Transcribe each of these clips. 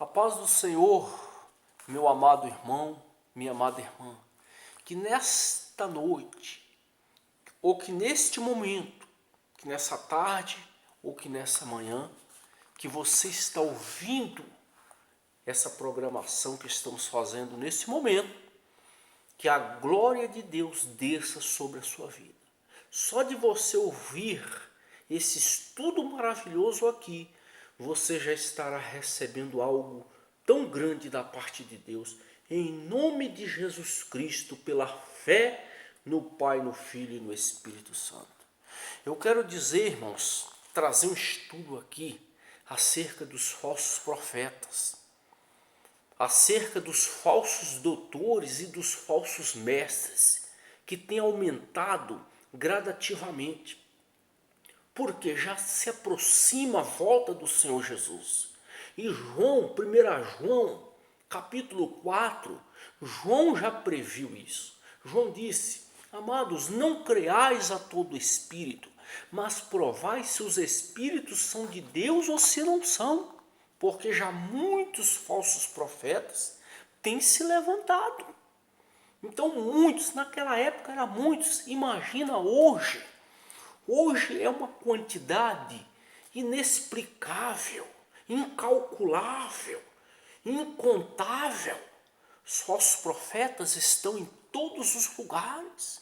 A paz do Senhor, meu amado irmão, minha amada irmã, que nesta noite, ou que neste momento, que nessa tarde, ou que nessa manhã, que você está ouvindo essa programação que estamos fazendo nesse momento, que a glória de Deus desça sobre a sua vida. Só de você ouvir esse estudo maravilhoso aqui, você já estará recebendo algo tão grande da parte de Deus, em nome de Jesus Cristo, pela fé no Pai, no Filho e no Espírito Santo. Eu quero dizer, irmãos, trazer um estudo aqui acerca dos falsos profetas, acerca dos falsos doutores e dos falsos mestres, que tem aumentado gradativamente, porque já se aproxima a volta do Senhor Jesus. E João, 1 João, capítulo 4, João já previu isso. João disse: amados, não creais a todo espírito, mas provai se os espíritos são de Deus ou se não são, porque já muitos falsos profetas têm se levantado. Então muitos, naquela época eram muitos, imagina hoje. Hoje é uma quantidade inexplicável, incalculável, incontável. Os falsos profetas estão em todos os lugares.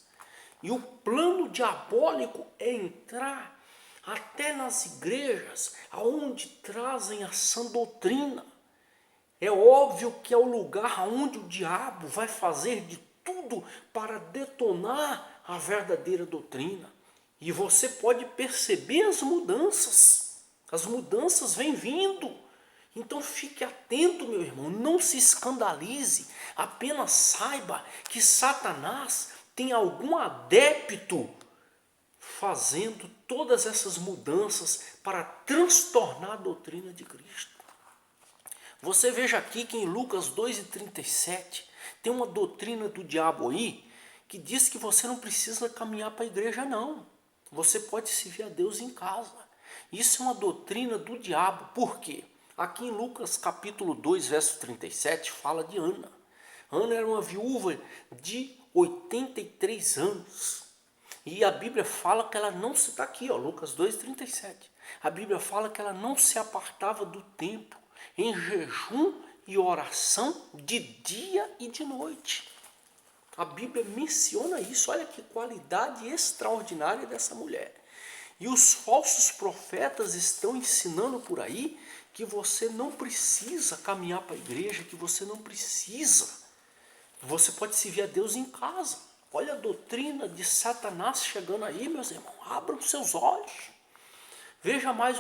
E o plano diabólico é entrar até nas igrejas, aonde trazem a sã doutrina. É óbvio que é o lugar onde o diabo vai fazer de tudo para detonar a verdadeira doutrina. E você pode perceber as mudanças. As mudanças vêm vindo. Então fique atento, meu irmão, não se escandalize. Apenas saiba que Satanás tem algum adepto fazendo todas essas mudanças para transtornar a doutrina de Cristo. Você veja aqui que em Lucas 2:37 tem uma doutrina do diabo aí que diz que você não precisa caminhar para a igreja não. Você pode servir a Deus em casa. Isso é uma doutrina do diabo. Por quê? Aqui em Lucas capítulo 2, verso 37, fala de Ana. Ana era uma viúva de 83 anos. E a Bíblia fala que ela não se... Está aqui, ó, Lucas 2:37. A Bíblia fala que ela não se apartava do templo em jejum e oração de dia e de noite. A Bíblia menciona isso. Olha que qualidade extraordinária dessa mulher. E os falsos profetas estão ensinando por aí que você não precisa caminhar para a igreja, que você não precisa. Você pode servir a Deus em casa. Olha a doutrina de Satanás chegando aí, meus irmãos. Abram seus olhos. Veja mais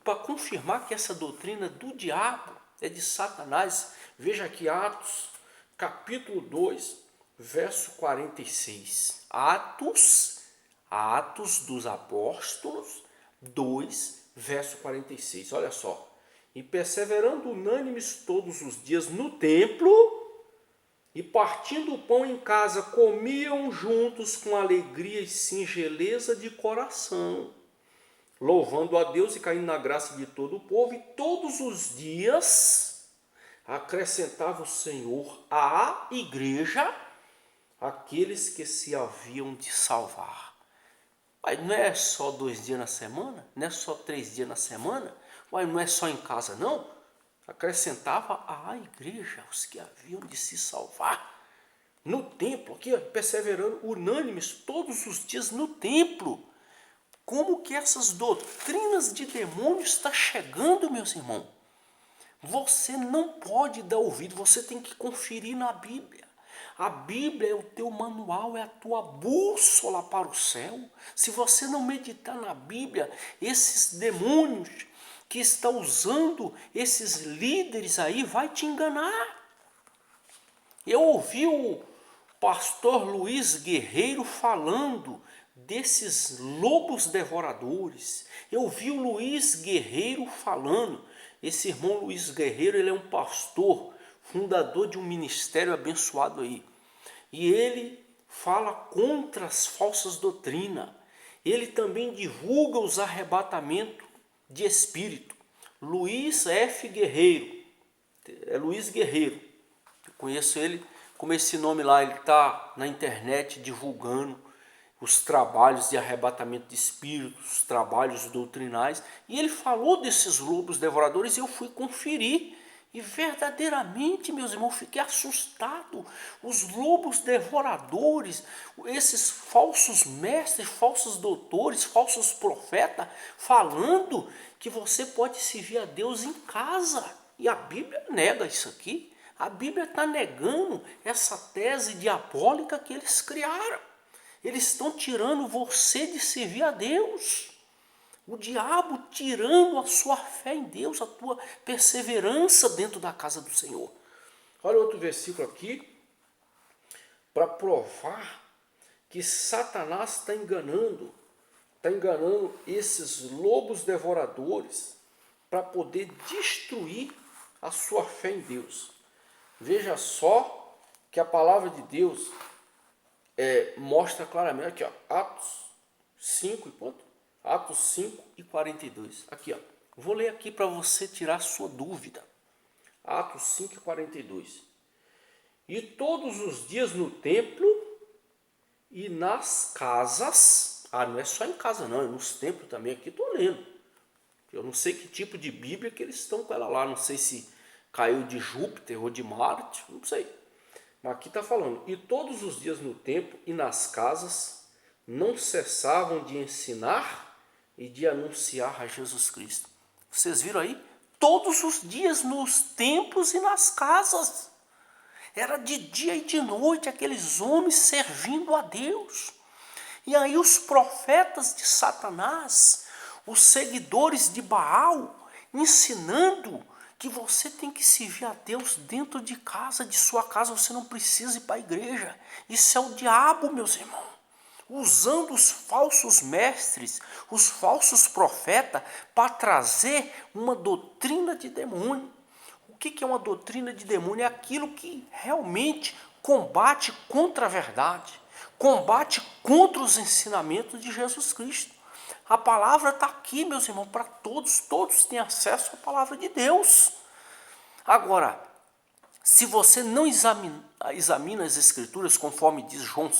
para confirmar que essa doutrina do diabo é de Satanás. Veja aqui Atos, capítulo 2, verso 46. Atos dos Apóstolos 2, verso 46. Olha só. E perseverando unânimes todos os dias no templo, e partindo o pão em casa, comiam juntos com alegria e singeleza de coração, louvando a Deus e caindo na graça de todo o povo. E todos os dias acrescentava o Senhor à igreja aqueles que se haviam de salvar. Mas não é só 2 dias na semana? Não é só 3 dias na semana? Mas não é só em casa, não? Acrescentava à igreja os que haviam de se salvar. No templo, aqui, perseverando unânimes todos os dias no templo. Como que essas doutrinas de demônios estão chegando, meus irmãos? Você não pode dar ouvido, você tem que conferir na Bíblia. A Bíblia é o teu manual, é a tua bússola para o céu. Se você não meditar na Bíblia, esses demônios que estão usando esses líderes aí vai te enganar. Eu ouvi o pastor Luiz Guerreiro falando desses lobos devoradores. Eu vi o Luiz Guerreiro falando. Esse irmão Luiz Guerreiro, ele é um pastor, fundador de um ministério abençoado aí. E ele fala contra as falsas doutrinas. Ele também divulga os arrebatamentos de espírito. Luiz F. Guerreiro. é Luiz Guerreiro. Eu conheço ele como esse nome lá, ele está na internet divulgando os trabalhos de arrebatamento de espíritos, os trabalhos doutrinais, e ele falou desses lobos devoradores e eu fui conferir, e verdadeiramente, meus irmãos, fiquei assustado. Os lobos devoradores, esses falsos mestres, falsos doutores, falsos profetas, falando que você pode servir a Deus em casa, e a Bíblia nega isso aqui. A Bíblia está negando essa tese diabólica que eles criaram. Eles estão tirando você de servir a Deus. O diabo tirando a sua fé em Deus, a tua perseverança dentro da casa do Senhor. Olha outro versículo aqui, para provar que Satanás está enganando esses lobos devoradores para poder destruir a sua fé em Deus. Veja só que a palavra de Deus mostra claramente, aqui ó, Atos 5 e quanto? Atos 5 e 42. Aqui, ó. Vou ler aqui para você tirar sua dúvida. Atos 5 e 42. E todos os dias no templo e nas casas, não é só em casa não, é nos templos também, aqui estou lendo. Eu não sei que tipo de Bíblia que eles estão com ela lá, não sei se caiu de Júpiter ou de Marte, não sei. Mas aqui está falando, e todos os dias no templo e nas casas não cessavam de ensinar e de anunciar a Jesus Cristo. Vocês viram aí? Todos os dias nos templos e nas casas. Era de dia e de noite aqueles homens servindo a Deus. E aí os profetas de Satanás, os seguidores de Baal, ensinando que você tem que servir a Deus dentro de casa, de sua casa, você não precisa ir para a igreja. Isso é o diabo, meus irmãos. Usando os falsos mestres, os falsos profetas, para trazer uma doutrina de demônio. O que é uma doutrina de demônio? É aquilo que realmente combate contra a verdade, combate contra os ensinamentos de Jesus Cristo. A palavra está aqui, meus irmãos, para todos, todos têm acesso à palavra de Deus. Agora, se você não examina as Escrituras, conforme diz João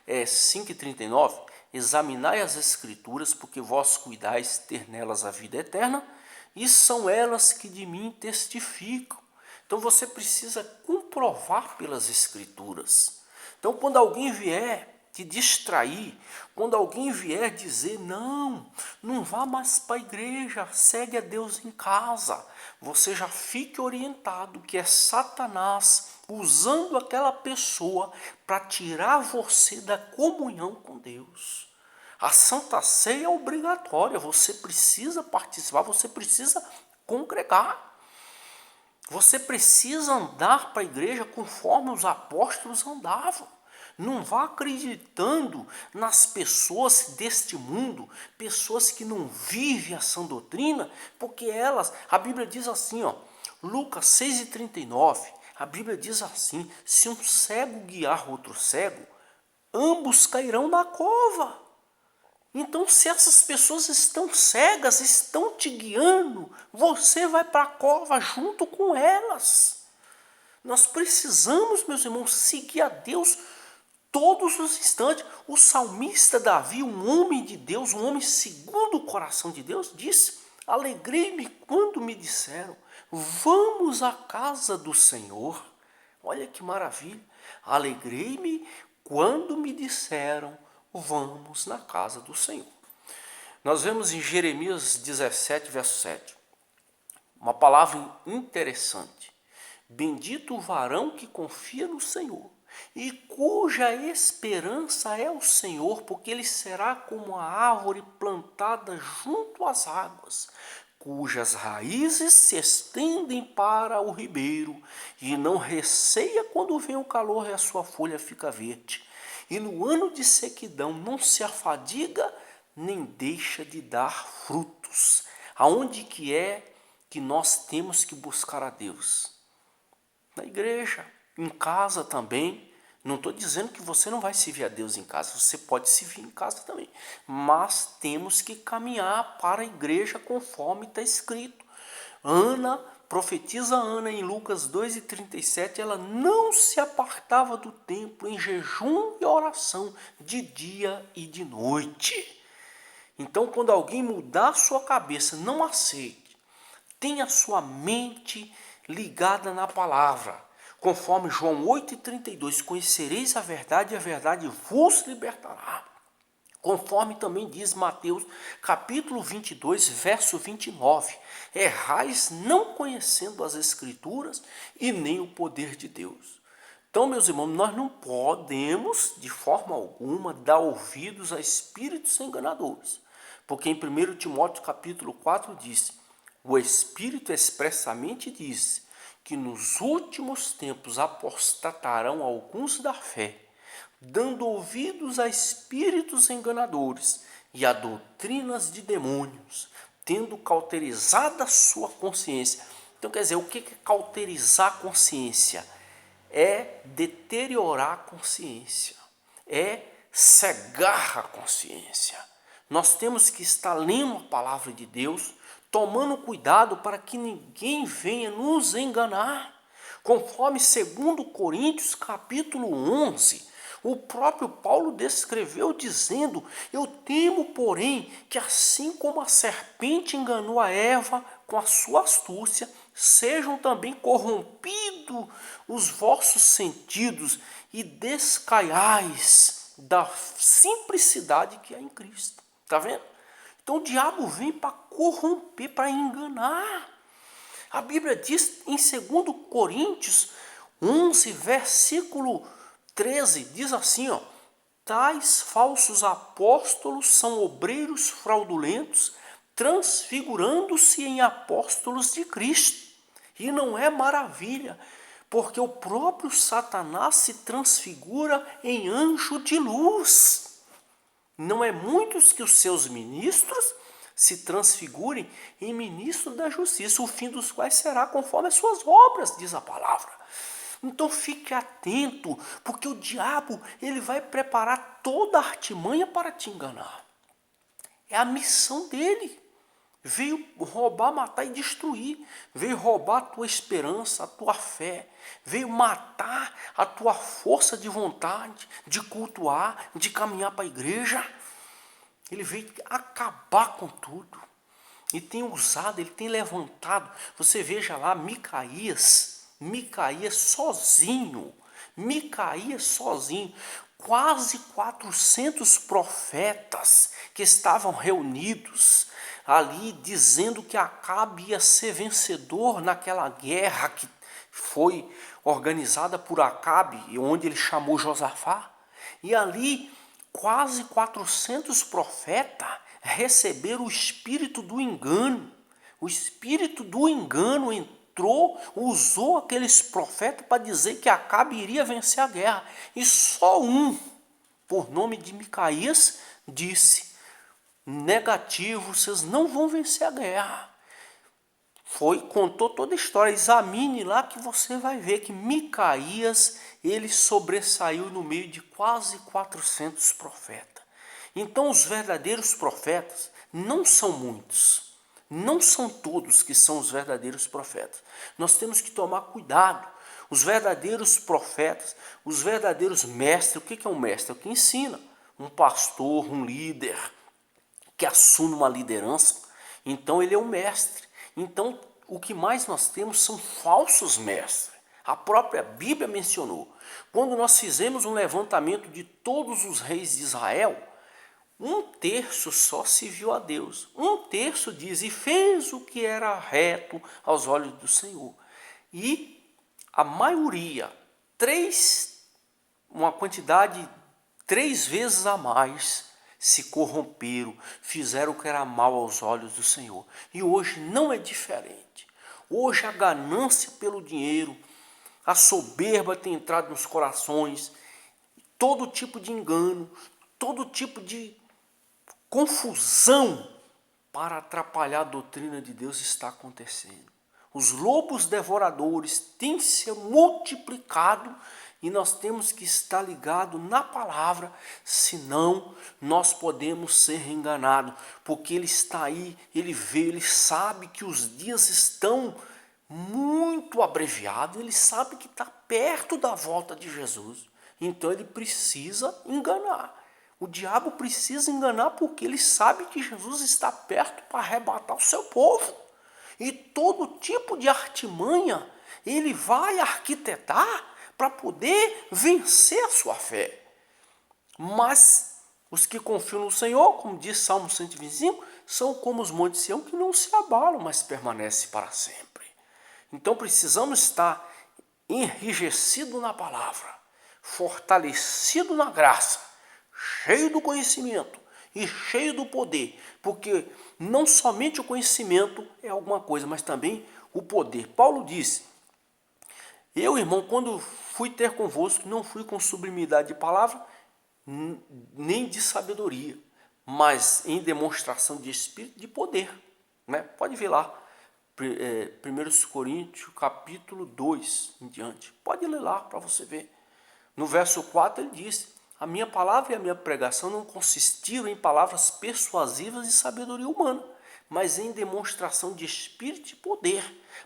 5,39, examinai as Escrituras, porque vós cuidais ter nelas a vida eterna, e são elas que de mim testificam. Então você precisa comprovar pelas Escrituras. Então quando alguém vier te distrair, quando alguém vier dizer, não vá mais para a igreja, segue a Deus em casa, você já fique orientado que é Satanás usando aquela pessoa para tirar você da comunhão com Deus. A Santa Ceia é obrigatória, você precisa participar, você precisa congregar. Você precisa andar para a igreja conforme os apóstolos andavam. Não vá acreditando nas pessoas deste mundo, pessoas que não vivem a sã doutrina, porque elas, a Bíblia diz assim, Lucas 6,39, a Bíblia diz assim, se um cego guiar outro cego, ambos cairão na cova. Então, se essas pessoas estão cegas, estão te guiando, você vai para a cova junto com elas. Nós precisamos, meus irmãos, seguir a Deus todos os instantes. O salmista Davi, um homem de Deus, um homem segundo o coração de Deus, disse, alegrei-me quando me disseram, vamos à casa do Senhor. Olha que maravilha. Alegrei-me quando me disseram, vamos na casa do Senhor. Nós vemos em Jeremias 17, verso 7, uma palavra interessante. Bendito o varão que confia no Senhor e cuja esperança é o Senhor, porque ele será como a árvore plantada junto às águas, cujas raízes se estendem para o ribeiro e não receia quando vem o calor e a sua folha fica verde. E no ano de sequidão não se afadiga, nem deixa de dar frutos. Aonde que é que nós temos que buscar a Deus? Na igreja, em casa também. Não estou dizendo que você não vai servir a Deus em casa, você pode servir em casa também. Mas temos que caminhar para a igreja conforme está escrito. Ana, profetiza Ana em Lucas 2:37, ela não se apartava do templo em jejum e oração de dia e de noite. Então, quando alguém mudar a sua cabeça, não aceite. Tenha a sua mente ligada na palavra. Conforme João 8:32, conhecereis a verdade e a verdade vos libertará. Conforme também diz Mateus capítulo 22, verso 29. Errais não conhecendo as Escrituras e nem o poder de Deus. Então, meus irmãos, nós não podemos, de forma alguma, dar ouvidos a espíritos enganadores. Porque em 1 Timóteo capítulo 4 diz, o Espírito expressamente diz que nos últimos tempos apostatarão alguns da fé, dando ouvidos a espíritos enganadores e a doutrinas de demônios, tendo cauterizado a sua consciência. Então, quer dizer, o que é cauterizar a consciência? É deteriorar a consciência, é cegar a consciência. Nós temos que estar lendo a palavra de Deus, tomando cuidado para que ninguém venha nos enganar. Conforme 2 Coríntios capítulo 11, o próprio Paulo descreveu dizendo, eu temo, porém, que assim como a serpente enganou a Eva com a sua astúcia, sejam também corrompidos os vossos sentidos e descaiais da simplicidade que há em Cristo. Está vendo? Então o diabo vem para corromper, para enganar. A Bíblia diz em 2 Coríntios 11, versículo 13, diz assim, ó, tais falsos apóstolos são obreiros fraudulentos, transfigurando-se em apóstolos de Cristo. E não é maravilha, porque o próprio Satanás se transfigura em anjo de luz. Não é muitos que os seus ministros se transfigurem em ministro da justiça, o fim dos quais será conforme as suas obras, diz a palavra. Então fique atento, porque o diabo ele vai preparar toda a artimanha para te enganar. É a missão dele. Veio roubar, matar e destruir. Veio roubar a tua esperança, a tua fé. Veio matar a tua força de vontade, de cultuar, de caminhar para a igreja. Ele veio acabar com tudo. E tem usado, ele tem levantado. Você veja lá Micaías sozinho. Micaías sozinho. Quase 400 profetas que estavam reunidos ali dizendo que Acabe ia ser vencedor naquela guerra que foi organizada por Acabe, onde ele chamou Josafá. E ali quase 400 profetas receberam o espírito do engano. O espírito do engano entrou, usou aqueles profetas para dizer que Acabe iria vencer a guerra. E só um, por nome de Micaías, disse, negativo, vocês não vão vencer a guerra. Contou toda a história, examine lá que você vai ver que Micaías, ele sobressaiu no meio de quase 400 profetas. Então os verdadeiros profetas não são muitos, não são todos que são os verdadeiros profetas. Nós temos que tomar cuidado. Os verdadeiros profetas, os verdadeiros mestres, o que é um mestre? É o que ensina. Um pastor, um líder que assume uma liderança, então ele é um mestre. Então o que mais nós temos são falsos mestres. A própria Bíblia mencionou. Quando nós fizemos um levantamento de todos os reis de Israel, 1/3 só se viu a Deus. 1/3 diz, e fez o que era reto aos olhos do Senhor. E a maioria, uma quantidade 3 vezes a mais, se corromperam, fizeram o que era mal aos olhos do Senhor. E hoje não é diferente. Hoje a ganância pelo dinheiro, a soberba tem entrado nos corações, todo tipo de engano, todo tipo de confusão para atrapalhar a doutrina de Deus está acontecendo. Os lobos devoradores têm se multiplicado E nós temos que estar ligado na palavra, senão nós podemos ser enganados, porque ele está aí, ele vê, ele sabe que os dias estão muito abreviados, ele sabe que está perto da volta de Jesus, então ele precisa enganar. O diabo precisa enganar porque ele sabe que Jesus está perto para arrebatar o seu povo. E todo tipo de artimanha ele vai arquitetar para poder vencer a sua fé. Mas os que confiam no Senhor, como diz Salmo 125, são como os montes de Sião que não se abalam, mas permanecem para sempre. Então precisamos estar enrijecido na palavra, fortalecido na graça, cheio do conhecimento e cheio do poder, porque não somente o conhecimento é alguma coisa, mas também o poder. Paulo disse: eu, irmão, quando fui ter convosco, não fui com sublimidade de palavra, nem de sabedoria, mas em demonstração de espírito, de poder. Né? Pode ver lá, 1 Coríntios, capítulo 2, em diante. Pode ler lá para você ver. No verso 4 ele diz: a minha palavra e a minha pregação não consistiram em palavras persuasivas de sabedoria humana, mas em demonstração de espírito e poder,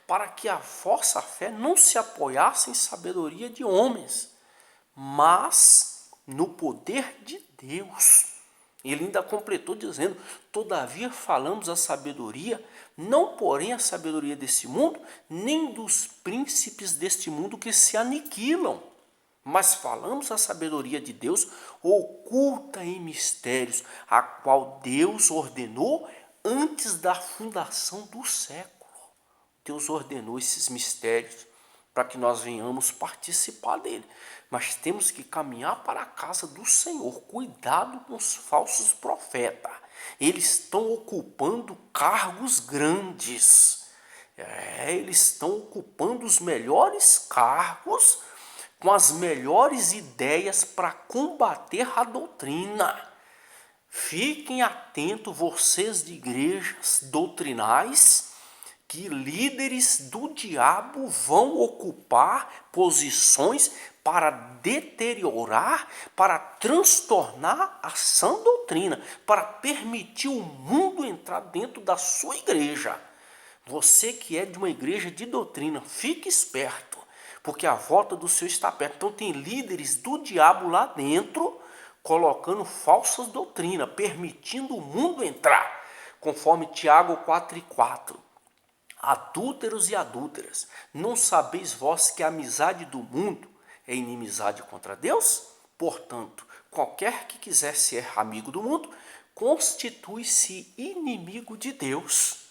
para que a vossa fé não se apoiasse em sabedoria de homens, mas no poder de Deus. Ele ainda completou dizendo: todavia falamos a sabedoria, não porém a sabedoria desse mundo, nem dos príncipes deste mundo que se aniquilam, mas falamos a sabedoria de Deus, oculta em mistérios, a qual Deus ordenou antes da fundação do século. Deus ordenou esses mistérios para que nós venhamos participar dele. Mas temos que caminhar para a casa do Senhor. Cuidado com os falsos profetas. Eles estão ocupando cargos grandes. Eles estão ocupando os melhores cargos, com as melhores ideias para combater a doutrina. Fiquem atentos, vocês de igrejas doutrinais, que líderes do diabo vão ocupar posições para deteriorar, para transtornar a sã doutrina, para permitir o mundo entrar dentro da sua igreja. Você que é de uma igreja de doutrina, fique esperto, porque a volta do Senhor está perto. Então tem líderes do diabo lá dentro, colocando falsas doutrinas, permitindo o mundo entrar, conforme Tiago 4:4. Adúlteros e adúlteras, não sabeis vós que a amizade do mundo é inimizade contra Deus? Portanto, qualquer que quiser ser amigo do mundo, constitui-se inimigo de Deus.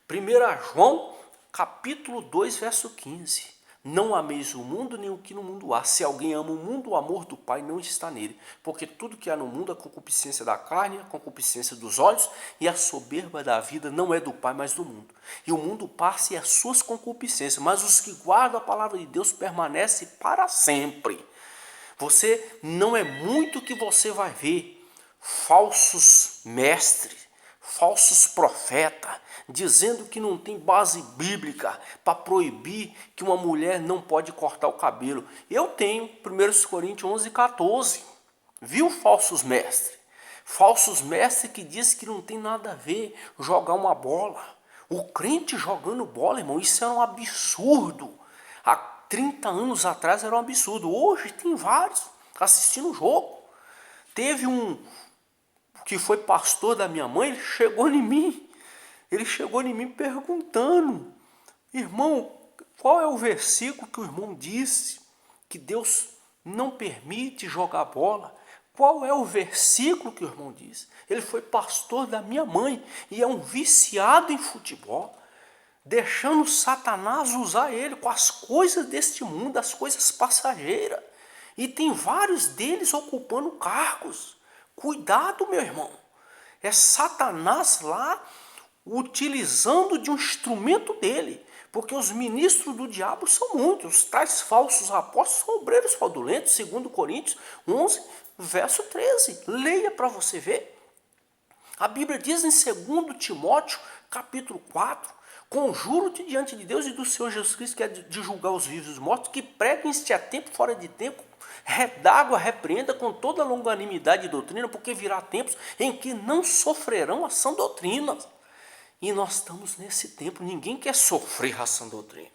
1 João, capítulo 2, verso 15. Não ameis o mundo, nem o que no mundo há. Se alguém ama o mundo, o amor do Pai não está nele. Porque tudo que há no mundo, a concupiscência da carne, a concupiscência dos olhos e a soberba da vida não é do Pai, mas do mundo. E o mundo passa e as suas concupiscências, mas os que guardam a palavra de Deus permanecem para sempre. Você não é muito que você vai ver falsos mestres, falsos profetas, dizendo que não tem base bíblica para proibir que uma mulher não pode cortar o cabelo. Eu tenho 1 Coríntios 11:14. Viu falsos mestres? Falsos mestres que dizem que não tem nada a ver jogar uma bola. O crente jogando bola, irmão, isso era um absurdo. Há 30 anos atrás era um absurdo. Hoje tem vários assistindo o jogo. Teve um que foi pastor da minha mãe, ele chegou em mim perguntando: irmão, qual é o versículo que o irmão disse que Deus não permite jogar bola? Qual é o versículo que o irmão disse? Ele foi pastor da minha mãe e é um viciado em futebol, deixando Satanás usar ele com as coisas deste mundo, as coisas passageiras. E tem vários deles ocupando cargos. Cuidado, meu irmão. É Satanás lá utilizando de um instrumento dele. Porque os ministros do diabo são muitos. Os tais falsos apóstolos são obreiros fraudulentos, 2 Coríntios 11, verso 13. Leia para você ver. A Bíblia diz em 2 Timóteo, capítulo 4, Conjuro-te diante de Deus e do Senhor Jesus Cristo, que é de julgar os vivos e os mortos, que preguem-se a tempo, fora de tempo, redágua, repreenda com toda longanimidade e doutrina, porque virá tempos em que não sofrerão a sã doutrina. E nós estamos nesse tempo, ninguém quer sofrer a sã doutrina.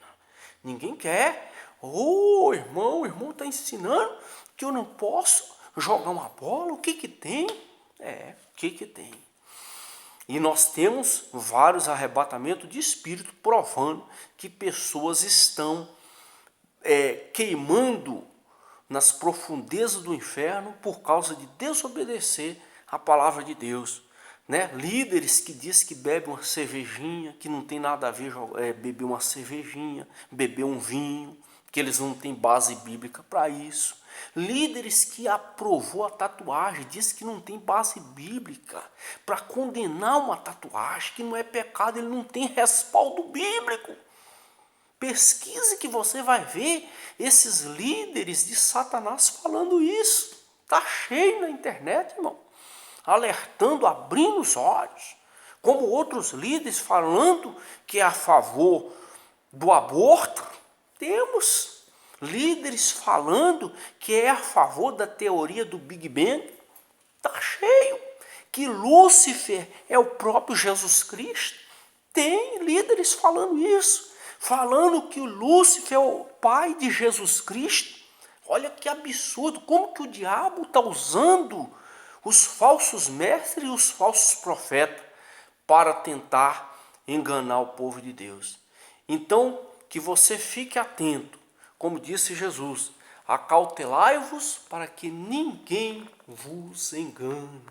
Ninguém quer. O irmão está ensinando que eu não posso jogar uma bola, o que que tem? O que que tem? E nós temos vários arrebatamentos de espírito provando que pessoas estão queimando nas profundezas do inferno por causa de desobedecer a palavra de Deus. Né? Líderes que dizem que bebem uma cervejinha, que não tem nada a ver beber uma cervejinha, beber um vinho, que eles não têm base bíblica para isso. Líderes que aprovou a tatuagem, diz que não tem base bíblica para condenar uma tatuagem, que não é pecado, ele não tem respaldo bíblico. Pesquise que você vai ver esses líderes de Satanás falando isso. Está cheio na internet, irmão. Alertando, abrindo os olhos. Como outros líderes falando que é a favor do aborto. Temos líderes falando que é a favor da teoria do Big Bang. Está cheio. Que Lúcifer é o próprio Jesus Cristo. Tem líderes falando isso. Falando que o Lúcifer é o pai de Jesus Cristo. Olha que absurdo. Como que o diabo está usando os falsos mestres e os falsos profetas para tentar enganar o povo de Deus. Então, que você fique atento, como disse Jesus, acautelai-vos para que ninguém vos engane.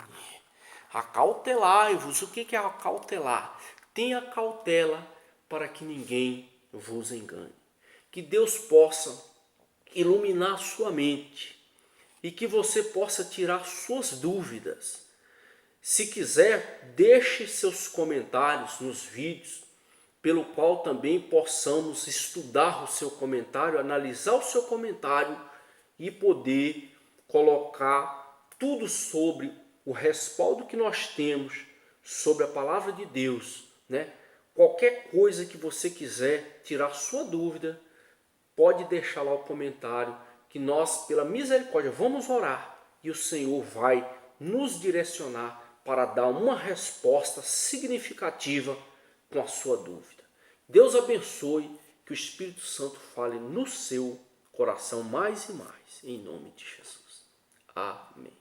Acautelai-vos, o que é acautelar? Tenha cautela para que ninguém vos engane. Que Deus possa iluminar a sua mente e que você possa tirar suas dúvidas. Se quiser, deixe seus comentários nos vídeos, pelo qual também possamos estudar o seu comentário, analisar o seu comentário e poder colocar tudo sobre o respaldo que nós temos sobre a palavra de Deus, né? Qualquer coisa que você quiser tirar sua dúvida, pode deixar lá o comentário, que nós, pela misericórdia, vamos orar e o Senhor vai nos direcionar para dar uma resposta significativa com a sua dúvida. Deus abençoe, que o Espírito Santo fale no seu coração mais e mais, em nome de Jesus. Amém.